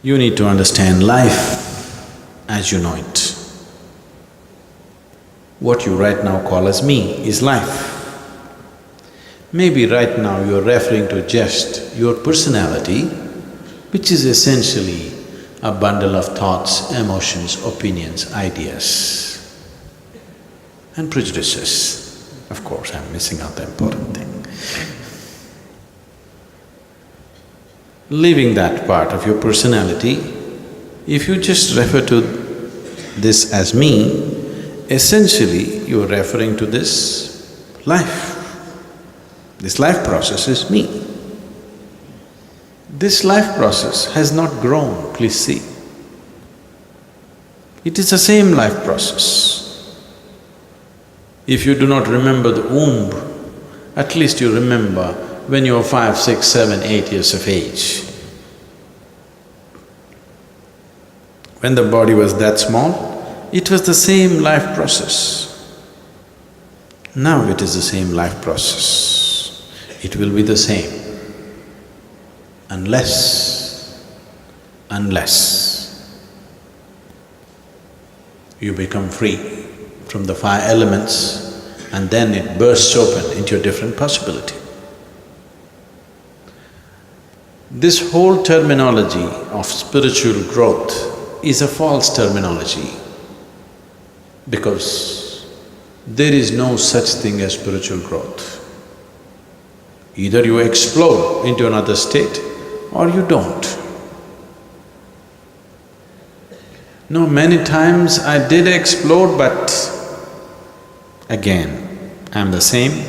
You need to understand life as you know it. What you right now call as me is life. Maybe right now you're referring to just your personality, which is essentially a bundle of thoughts, emotions, opinions, ideas and prejudices. Of course, I'm missing out the important thing. Leaving that part of your personality, if you just refer to this as me, essentially you're referring to this life. This life process is me. This life process has not grown, please see. It is the same life process. If you do not remember the womb, at least you remember when you were 5, 6, 7, 8 years of age. When the body was that small, it was the same life process. Now it is the same life process. It will be the same unless you become free from the 5 elements and then it bursts open into a different possibility. This whole terminology of spiritual growth is a false terminology because there is no such thing as spiritual growth. Either you explode into another state or you don't. No, many times I did explode, but again, I'm the same.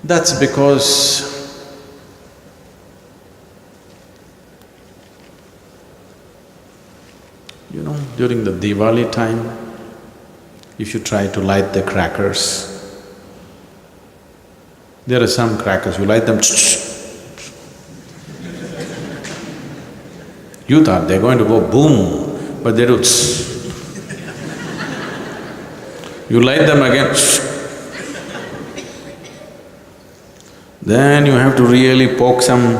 That's because during the Diwali time, if you try to light the crackers, there are some crackers, you light them, you thought they're going to go boom, but they do You light them again, then you have to really poke some,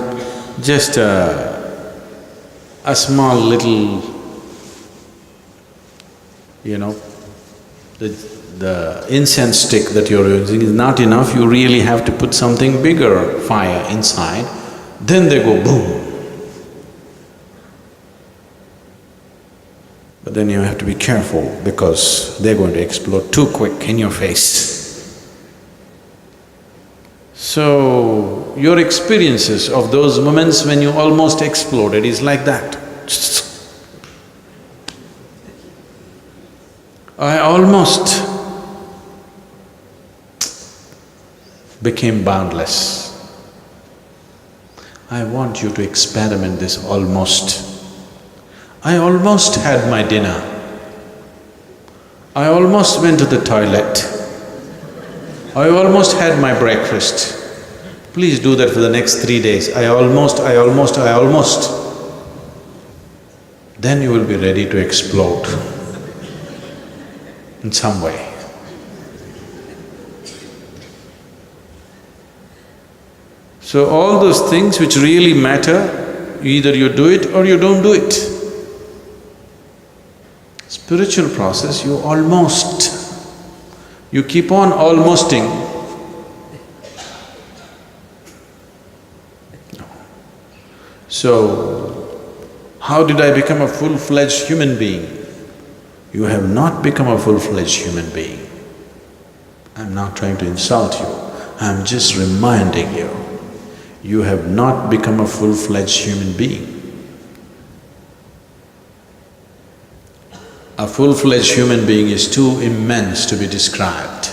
just a small little, the incense stick that you're using is not enough, you really have to put something bigger fire inside, then they go boom. But then you have to be careful because they're going to explode too quick in your face. So, your experiences of those moments when you almost exploded is like that. I almost became boundless. I want you to experiment this almost. I almost had my dinner. I almost went to the toilet. I almost had my breakfast. Please do that for the next 3 days. I almost. Then you will be ready to explode in some way. So all those things which really matter, either you do it or you don't do it. Spiritual process, you almost, you keep on almosting. So, how did I become a full-fledged human being? You have not become a full-fledged human being. I'm not trying to insult you, I'm just reminding you. You have not become a full-fledged human being. A full-fledged human being is too immense to be described.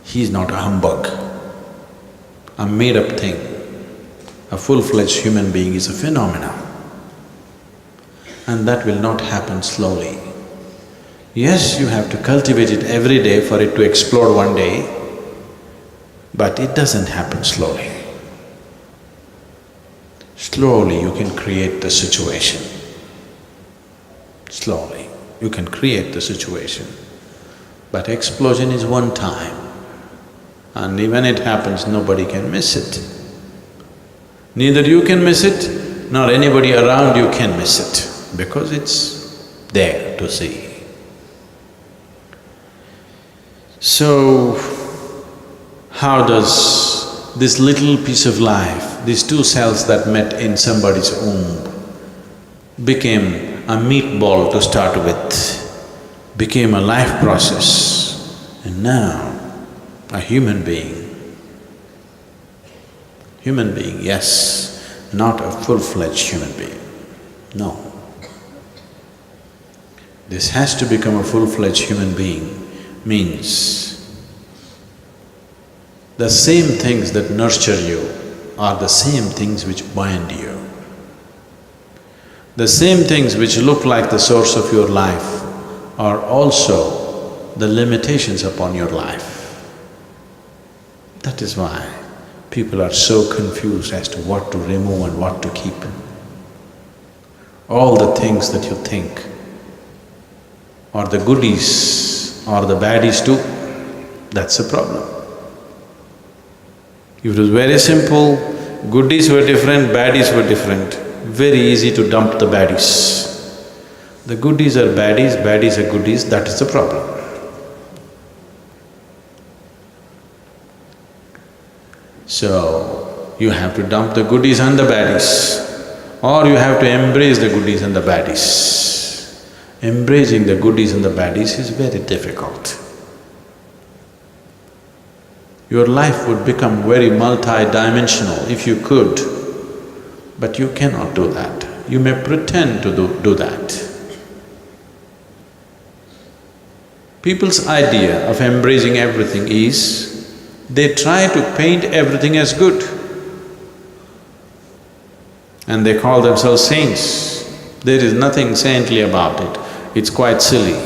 He is not a humbug, a made-up thing. A full-fledged human being is a phenomenon. And that will not happen slowly. Yes, you have to cultivate it every day for it to explode one day, but it doesn't happen slowly. Slowly you can create the situation. Slowly you can create the situation. But explosion is one time, and when it happens, nobody can miss it. Neither you can miss it, nor anybody around you can miss it, because it's there to see. So, how does this little piece of life, these two cells that met in somebody's womb, became a meatball to start with, became a life process, and now a human being. Human being, yes, not a full-fledged human being, no. This has to become a full-fledged human being means the same things that nurture you are the same things which bind you. The same things which look like the source of your life are also the limitations upon your life. That is why people are so confused as to what to remove and what to keep. All the things that you think are the goodies or the baddies too, that's the problem. If it was very simple, goodies were different, baddies were different, very easy to dump the baddies. The goodies are baddies, baddies are goodies, that is the problem. So, you have to dump the goodies and the baddies, or you have to embrace the goodies and the baddies. Embracing the goodies and the baddies is very difficult. Your life would become very multi-dimensional if you could, but you cannot do that. You may pretend to do that. People's idea of embracing everything is, they try to paint everything as good, and they call themselves saints. There is nothing saintly about it, it's quite silly.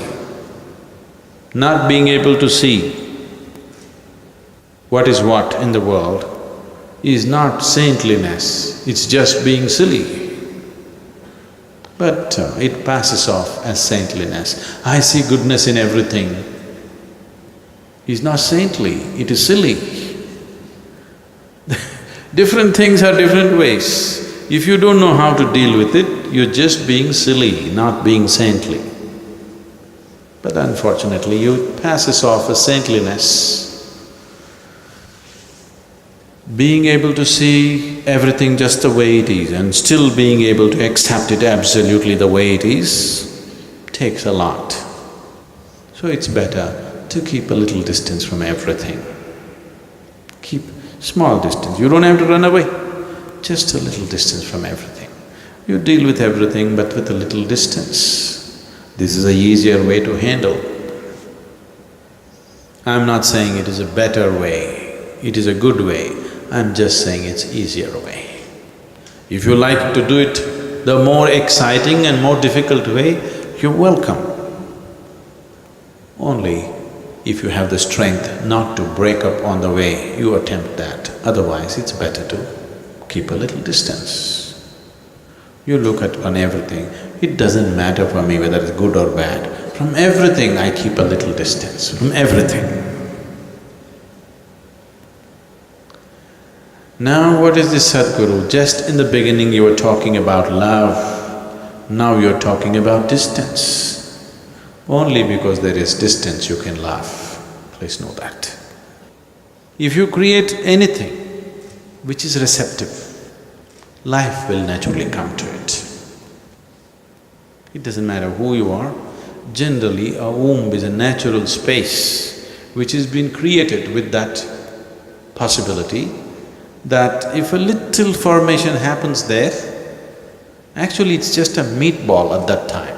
Not being able to see what is what in the world is not saintliness, it's just being silly. But it passes off as saintliness. I see goodness in everything is not saintly, it is silly. Different things are different ways. If you don't know how to deal with it, you're just being silly, not being saintly. But unfortunately, it passes off as saintliness. Being able to see everything just the way it is and still being able to accept it absolutely the way it is takes a lot. So it's better to keep a little distance from everything. Keep small distance, you don't have to run away, just a little distance from everything. You deal with everything but with a little distance. This is a easier way to handle. I'm not saying it is a better way, it is a good way, I'm just saying it's easier way. If you like to do it the more exciting and more difficult way, you're welcome. Only if you have the strength not to break up on the way, you attempt that. Otherwise, it's better to keep a little distance. You look at on everything, it doesn't matter for me whether it's good or bad. From everything I keep a little distance, from everything. Now what is this Sadhguru? Just in the beginning you were talking about love, now you're talking about distance. Only because there is distance you can laugh, please know that. If you create anything which is receptive, life will naturally come to it. It doesn't matter who you are, generally a womb is a natural space which has been created with that possibility that if a little formation happens there, actually it's just a meatball at that time.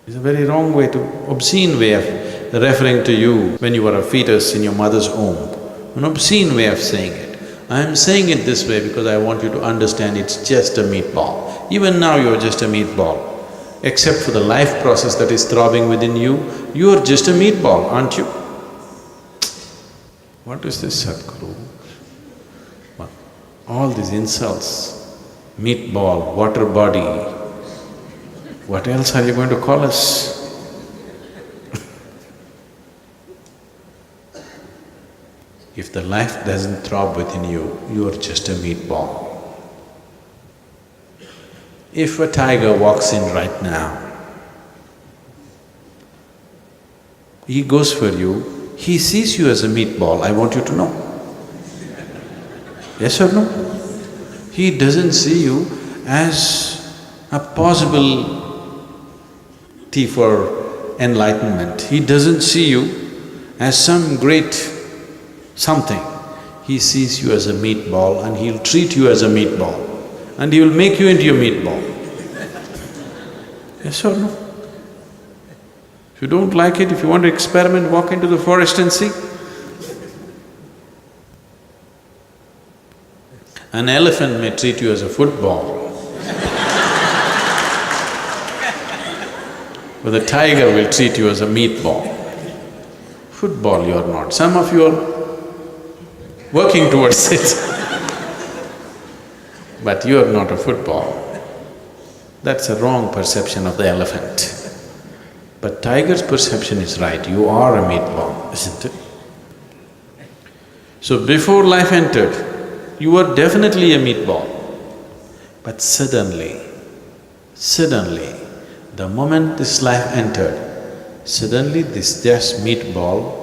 It's a very wrong way obscene way of referring to you when you were a fetus in your mother's womb, an obscene way of saying it. I'm saying it this way because I want you to understand it's just a meatball. Even now you're just a meatball. Except for the life process that is throbbing within you, you're just a meatball, aren't you? What is this Sadhguru? What? All these insults, meatball, water body, what else are you going to call us? If the life doesn't throb within you, you are just a meatball. If a tiger walks in right now, he goes for you, he sees you as a meatball, I want you to know. Yes or no? He doesn't see you as a possible thief or enlightenment. He doesn't see you as some great something. He sees you as a meatball and he'll treat you as a meatball and he will make you into a meatball. Yes or no? If you don't like it, if you want to experiment, walk into the forest and see. An elephant may treat you as a football, but a tiger will treat you as a meatball. Football you're not. Some of you are working towards it, but you're not a football. That's a wrong perception of the elephant. But tiger's perception is right, you are a meatball, isn't it? So before life entered, you were definitely a meatball. But suddenly, the moment this life entered, suddenly this just meatball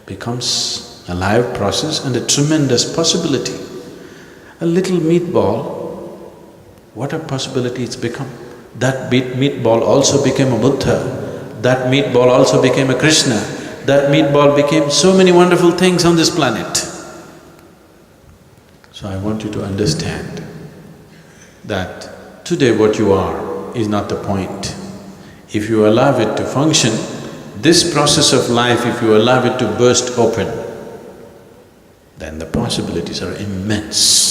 becomes a live process and a tremendous possibility. A little meatball, what a possibility it's become. That meatball also became a Buddha, that meatball also became a Krishna, that meatball became so many wonderful things on this planet. So I want you to understand that today what you are is not the point. If you allow it to function, this process of life, if you allow it to burst open, then the possibilities are immense.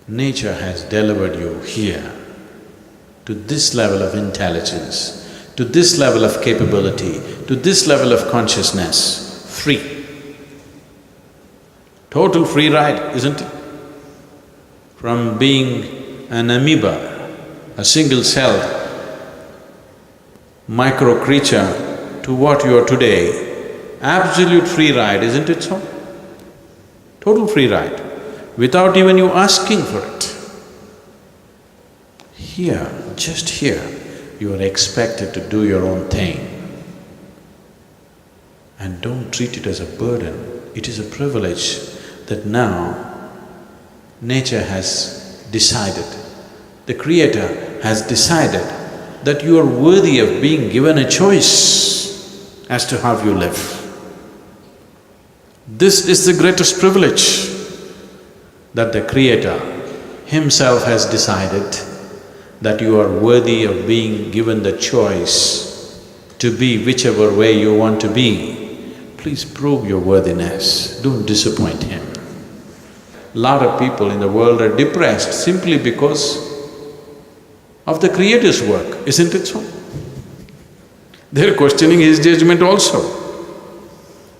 Nature has delivered you here to this level of intelligence, to this level of capability, to this level of consciousness, free. Total free ride, isn't it? From being an amoeba, a single-celled micro creature to what you are today, absolute free ride, isn't it so? Total free ride, without even you asking for it. Here, just here, you are expected to do your own thing. And don't treat it as a burden, it is a privilege that now nature has decided, the Creator has decided that you are worthy of being given a choice as to how you live. This is the greatest privilege that the Creator Himself has decided that you are worthy of being given the choice to be whichever way you want to be. Please prove your worthiness, don't disappoint Him. Lot of people in the world are depressed simply because of the Creator's work, isn't it so? They're questioning His judgment also.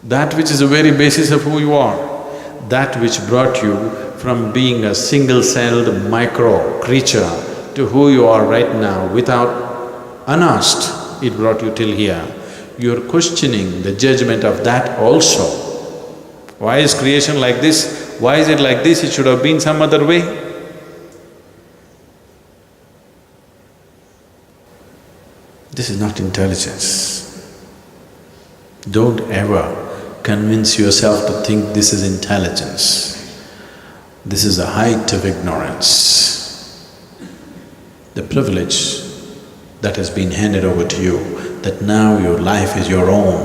That which is the very basis of who you are, that which brought you from being a single-celled micro creature to who you are right now, without unasked, it brought you till here. You're questioning the judgment of that also. Why is creation like this? Why is it like this? It should have been some other way. This is not intelligence. Don't ever convince yourself to think this is intelligence. This is the height of ignorance. The privilege that has been handed over to you, that now your life is your own.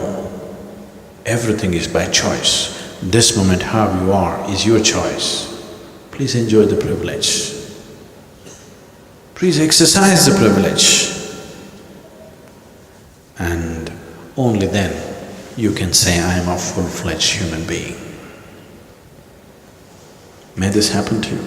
Everything is by choice. This moment how you are is your choice. Please enjoy the privilege. Please exercise the privilege. And only then you can say, I am a full-fledged human being. May this happen to you.